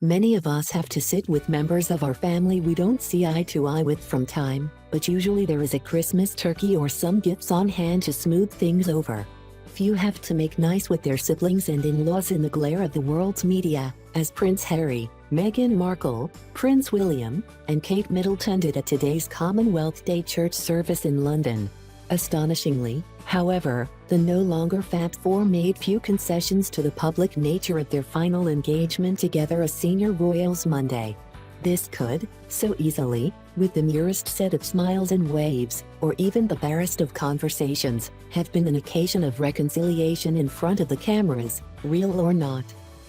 Many of us have to sit with members of our family we don't see eye to eye with from time, but usually there is a Christmas turkey or some gifts on hand to smooth things over. Few have to make nice with their siblings and in-laws in the glare of the world's media, as Prince Harry, Meghan Markle, Prince William, and Kate Middleton did at today's Commonwealth Day church service in London. Astonishingly, however, the no longer Fab Four made few concessions to the public nature of their final engagement together as senior royals Monday. This could, so easily, with the merest set of smiles and waves, or even the barest of conversations, have been an occasion of reconciliation in front of the cameras, real or not.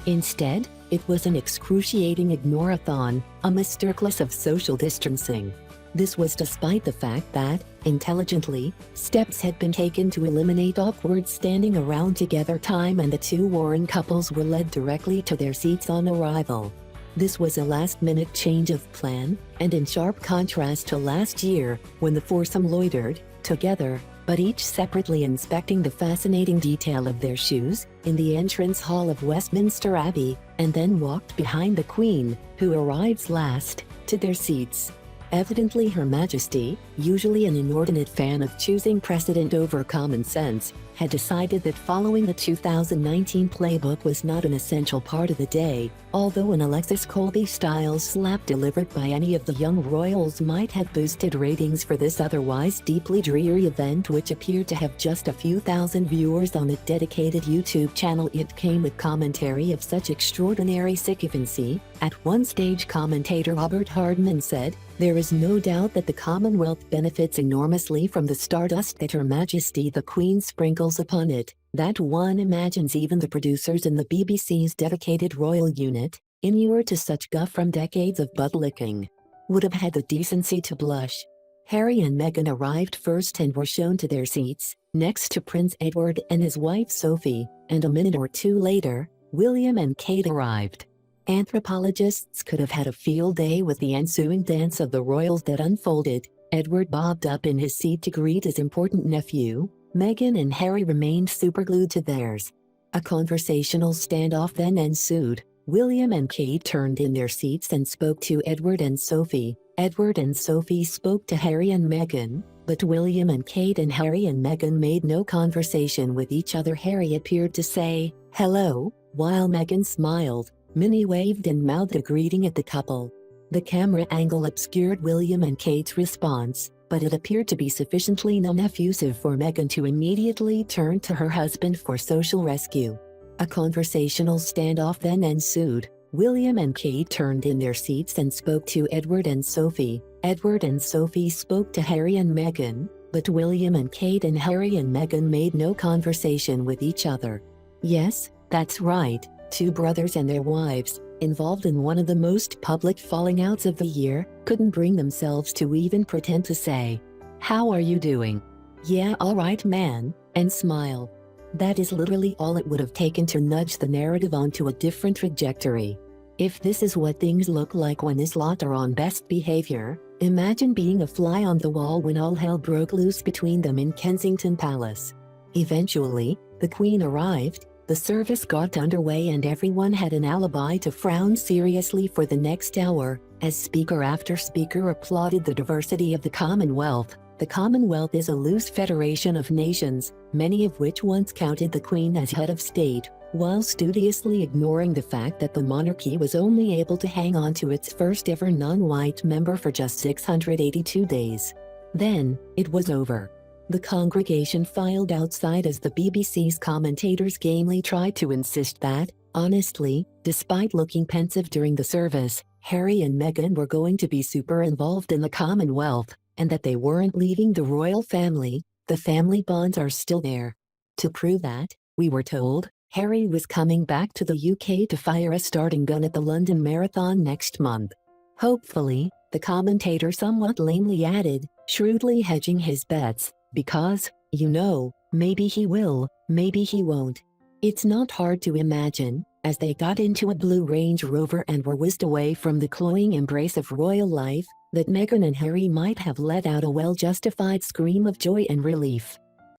Instead, it was an excruciating ignore-a-thon, a masterclass of social distancing. This was despite the fact that, intelligently, steps had been taken to eliminate awkward standing around together time and the two warring couples were led directly to their seats on arrival. This was a last-minute change of plan, and in sharp contrast to last year, when the foursome loitered, together, but each separately inspecting the fascinating detail of their shoes, in the entrance hall of Westminster Abbey, and then walked behind the Queen, who arrives last, to their seats. Evidently Her Majesty, usually an inordinate fan of choosing precedent over common sense, had decided that following the 2019 playbook was not an essential part of the day, although an Alexis Colby-style slap delivered by any of the young royals might have boosted ratings for this otherwise deeply dreary event, which appeared to have just a few thousand viewers on a dedicated YouTube channel. It came with commentary of such extraordinary sycophancy. At one stage, commentator Robert Hardman said, "There is no doubt that the Commonwealth benefits enormously from the stardust that Her Majesty the Queen sprinkles upon it, that one imagines even the producers in the BBC's dedicated royal unit, inured to such guff from decades of butt-licking, would have had the decency to blush." Harry and Meghan arrived first and were shown to their seats, next to Prince Edward and his wife Sophie, and a minute or two later, William and Kate arrived. Anthropologists could have had a field day with the ensuing dance of the royals that unfolded. Edward bobbed up in his seat to greet his important nephew. Meghan and Harry remained superglued to theirs. A conversational standoff then ensued. William and Kate turned in their seats and spoke to Edward and Sophie. Edward and Sophie spoke to Harry and Meghan, but William and Kate and Harry and Meghan made no conversation with each other. Harry appeared to say, "Hello," while Meghan smiled. Minnie waved and mouthed a greeting at the couple. The camera angle obscured William and Kate's response, but it appeared to be sufficiently non-effusive for Meghan to immediately turn to her husband for social rescue. A conversational standoff then ensued. William and Kate turned in their seats and spoke to Edward and Sophie. Edward and Sophie spoke to Harry and Meghan, but William and Kate and Harry and Meghan made no conversation with each other. Yes, that's right. Two brothers and their wives, involved in one of the most public falling outs of the year, couldn't bring themselves to even pretend to say, "How are you doing? Yeah, all right, man," and smile. That is literally all it would have taken to nudge the narrative onto a different trajectory. If this is what things look like when this lot are on best behavior, imagine being a fly on the wall when all hell broke loose between them in Kensington Palace. Eventually, the Queen arrived. The service got underway and everyone had an alibi to frown seriously for the next hour, as speaker after speaker applauded the diversity of the Commonwealth. The Commonwealth is a loose federation of nations, many of which once counted the Queen as head of state, while studiously ignoring the fact that the monarchy was only able to hang on to its first ever non-white member for just 682 days. Then, it was over. The congregation filed outside as the BBC's commentators gamely tried to insist that, honestly, despite looking pensive during the service, Harry and Meghan were going to be super involved in the Commonwealth, and that they weren't leaving the royal family. The family bonds are still there. To prove that, we were told, Harry was coming back to the UK to fire a starting gun at the London Marathon next month. Hopefully, the commentator somewhat lamely added, shrewdly hedging his bets. Because, you know, maybe he will, maybe he won't. It's not hard to imagine, as they got into a blue Range Rover and were whisked away from the cloying embrace of royal life, that Meghan and Harry might have let out a well-justified scream of joy and relief.